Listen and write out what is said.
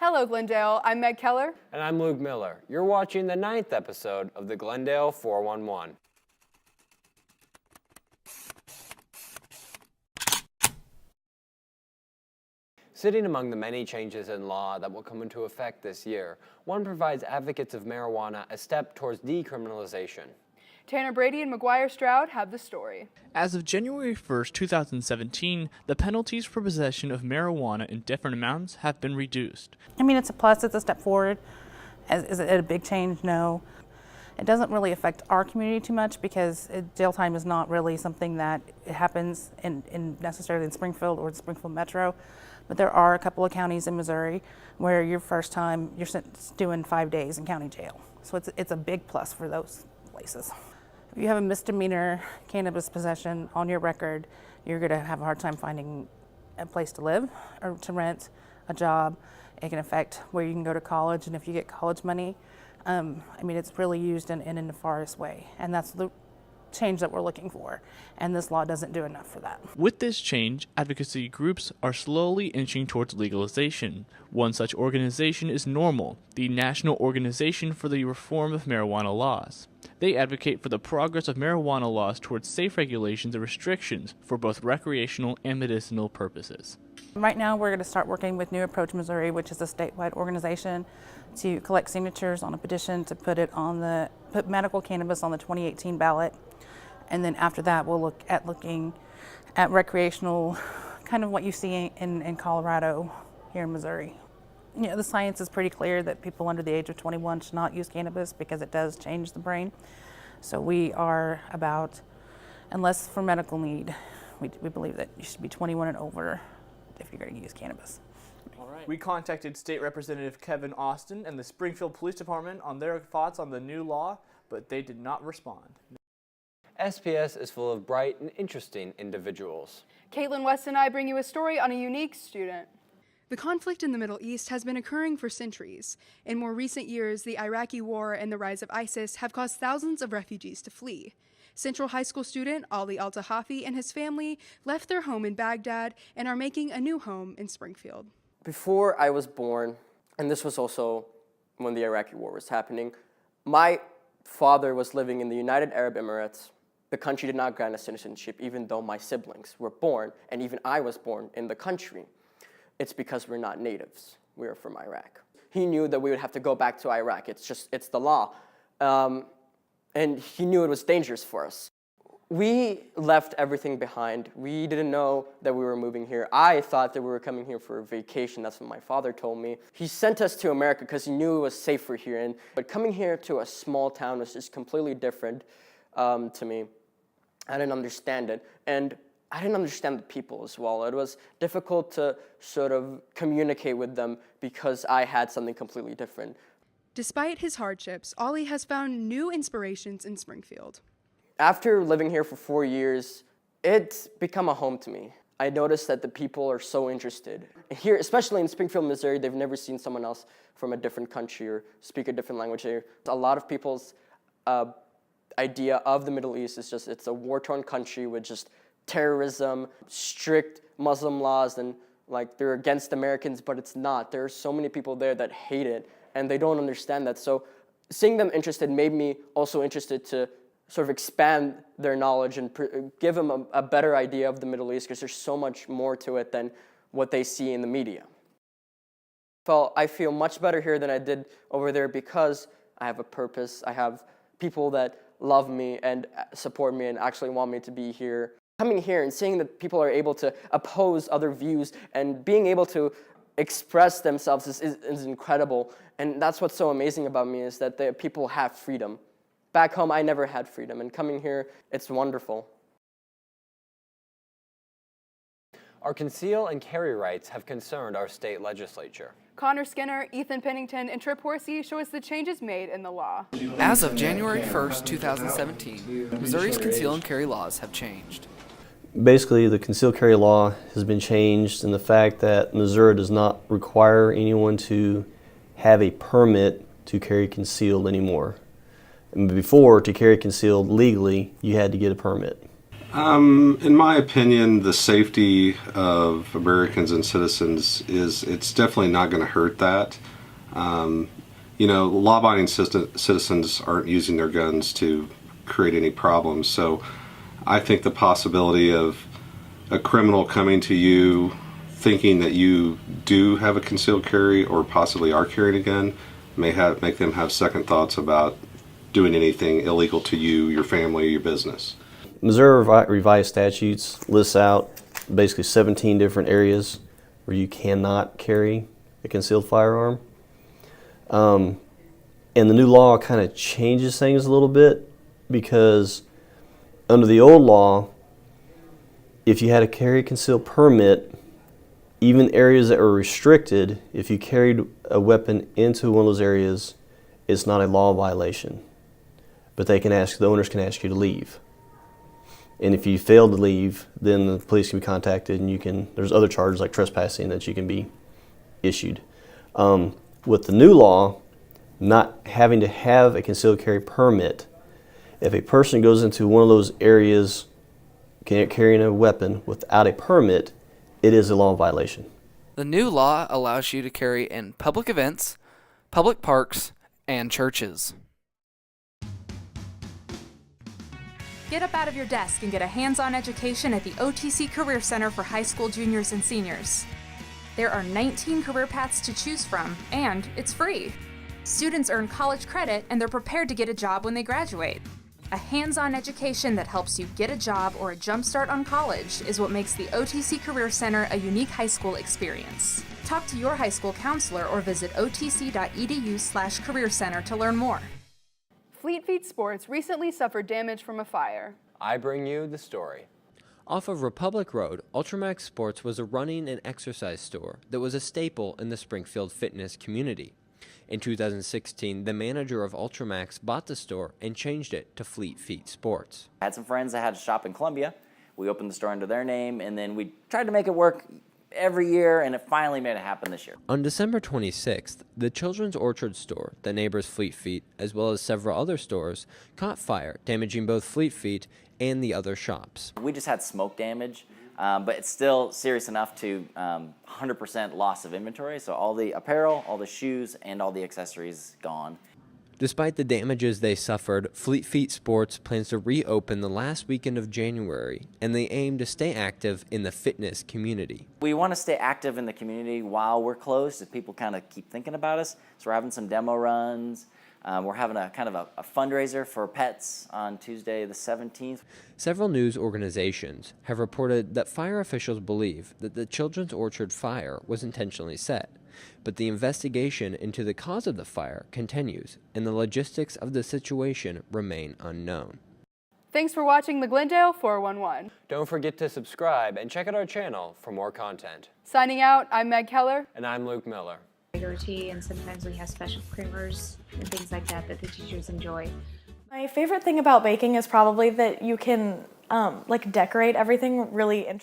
Hello, Glendale. I'm Meg Keller. And I'm Luke Miller. You're watching the 9th episode of the Glendale 411. Sitting among the many changes in law that will come into effect this year, one provides advocates of marijuana a step towards decriminalization. Tanner Brady and McGuire Stroud have the story. As of January 1st, 2017, the penalties for possession of marijuana in different amounts have been reduced. I mean, it's a plus, it's a step forward. Is it a big change? No. It doesn't really affect our community too much because jail time is not really something that happens necessarily in Springfield or the Springfield Metro. But there are a couple of counties in Missouri where your first time you're doing 5 days in county jail. So it's a big plus for those places. If you have a misdemeanor cannabis possession on your record, you're going to have a hard time finding a place to live or to rent, a job. It can affect where you can go to college, and if you get college money, I mean, it's really used in a nefarious way, and that's the change that we're looking for, and this law doesn't do enough for that. With this change, advocacy groups are slowly inching towards legalization. One such organization is NORML, the National Organization for the Reform of Marijuana Laws. They advocate for the progress of marijuana laws towards safe regulations and restrictions for both recreational and medicinal purposes. Right now, we're going to start working with New Approach Missouri, which is a statewide organization, to collect signatures on a petition to put medical cannabis on the 2018 ballot. And then after that, we'll looking at recreational, kind of what you see in Colorado, here in Missouri. You know, the science is pretty clear that people under the age of 21 should not use cannabis because it does change the brain. So we are about, unless for medical need, we believe that you should be 21 and over if you're going to use cannabis. All right. We contacted State Representative Kevin Austin and the Springfield Police Department on their thoughts on the new law, but they did not respond. SPS is full of bright and interesting individuals. Caitlin West and I bring you a story on a unique student. The conflict in the Middle East has been occurring for centuries. In more recent years, the Iraqi War and the rise of ISIS have caused thousands of refugees to flee. Central High School student Ali Al-Tahafi and his family left their home in Baghdad and are making a new home in Springfield. Before I was born, and this was also when the Iraqi War was happening, my father was living in the United Arab Emirates. The country did not grant us citizenship, even though my siblings were born, and even I was born in the country. It's because we're not natives. We're from Iraq. He knew that we would have to go back to Iraq. It's the law. And he knew it was dangerous for us. We left everything behind. We didn't know that we were moving here. I thought that we were coming here for a vacation. That's what my father told me. He sent us to America because he knew it was safer here. But coming here to a small town was just completely different to me. I didn't understand it. And I didn't understand the people as well. It was difficult to sort of communicate with them because I had something completely different. Despite his hardships, Ollie has found new inspirations in Springfield. After living here for 4 years, it's become a home to me. I noticed that the people are so interested. Here, especially in Springfield, Missouri, they've never seen someone else from a different country or speak a different language here. A lot of people's idea of the Middle East is just it's a war-torn country with just terrorism, strict Muslim laws, and like they're against Americans, but it's not. There are so many people there that hate it, and they don't understand that. So seeing them interested made me also interested to sort of expand their knowledge and give them a better idea of the Middle East because there's so much more to it than what they see in the media. I feel much better here than I did over there because I have a purpose. I have people that love me and support me and actually want me to be here. Coming here and seeing that people are able to oppose other views and being able to express themselves is incredible. And that's what's so amazing about me is that the people have freedom. Back home, I never had freedom, and coming here, it's wonderful. Our conceal and carry rights have concerned our state legislature. Connor Skinner, Ethan Pennington, and Trip Horsey show us the changes made in the law. As of January 1st, 2017, Missouri's conceal and carry laws have changed. Basically, the concealed carry law has been changed in the fact that Missouri does not require anyone to have a permit to carry concealed anymore. And before, to carry concealed legally, you had to get a permit. In my opinion, the safety of Americans and citizens it's definitely not going to hurt that. You know, law-abiding citizens aren't using their guns to create any problems. So I think the possibility of a criminal coming to you thinking that you do have a concealed carry or possibly are carrying a gun may make them have second thoughts about doing anything illegal to you, your family, your business. Missouri revised statutes lists out basically 17 different areas where you cannot carry a concealed firearm. And the new law kind of changes things a little bit, because under the old law, if you had a carry concealed permit, even areas that were restricted, if you carried a weapon into one of those areas, it's not a law violation. But the owners can ask you to leave. And if you fail to leave, then the police can be contacted, and there's other charges like trespassing that you can be issued. With the new law, not having to have a concealed carry permit, if a person goes into one of those areas carrying a weapon without a permit, it is a law violation. The new law allows you to carry in public events, public parks, and churches. Get up out of your desk and get a hands-on education at the OTC Career Center for high school juniors and seniors. There are 19 career paths to choose from, and it's free. Students earn college credit, and they're prepared to get a job when they graduate. A hands-on education that helps you get a job or a jump start on college is what makes the OTC Career Center a unique high school experience. Talk to your high school counselor or visit otc.edu/career center to learn more. Fleet Feet Sports recently suffered damage from a fire. I bring you the story. Off of Republic Road, Ultramax Sports was a running and exercise store that was a staple in the Springfield fitness community. In 2016, the manager of Ultramax bought the store and changed it to Fleet Feet Sports. I had some friends that had a shop in Columbia. We opened the store under their name, and then we tried to make it work every year, and it finally made it happen this year. On December 26th, the Children's Orchard store, the neighbor's Fleet Feet, as well as several other stores, caught fire, damaging both Fleet Feet and the other shops. We just had smoke damage, but it's still serious enough to 100% loss of inventory. So all the apparel, all the shoes, and all the accessories gone. Despite the damages they suffered, Fleet Feet Sports plans to reopen the last weekend of January, and they aim to stay active in the fitness community. We want to stay active in the community while we're closed, if people kind of keep thinking about us. So we're having some demo runs. We're having a kind of a fundraiser for pets on Tuesday the 17th. Several news organizations have reported that fire officials believe that the Children's Orchard fire was intentionally set, but the investigation into the cause of the fire continues, and the logistics of the situation remain unknown. Thanks for watching the Glendale 411. Don't forget to subscribe and check out our channel for more content. Signing out, I'm Meg Keller. And I'm Luke Miller. Regular tea, and sometimes we have special creamers and things like that that the teachers enjoy. My favorite thing about baking is probably that you can like decorate everything really interesting.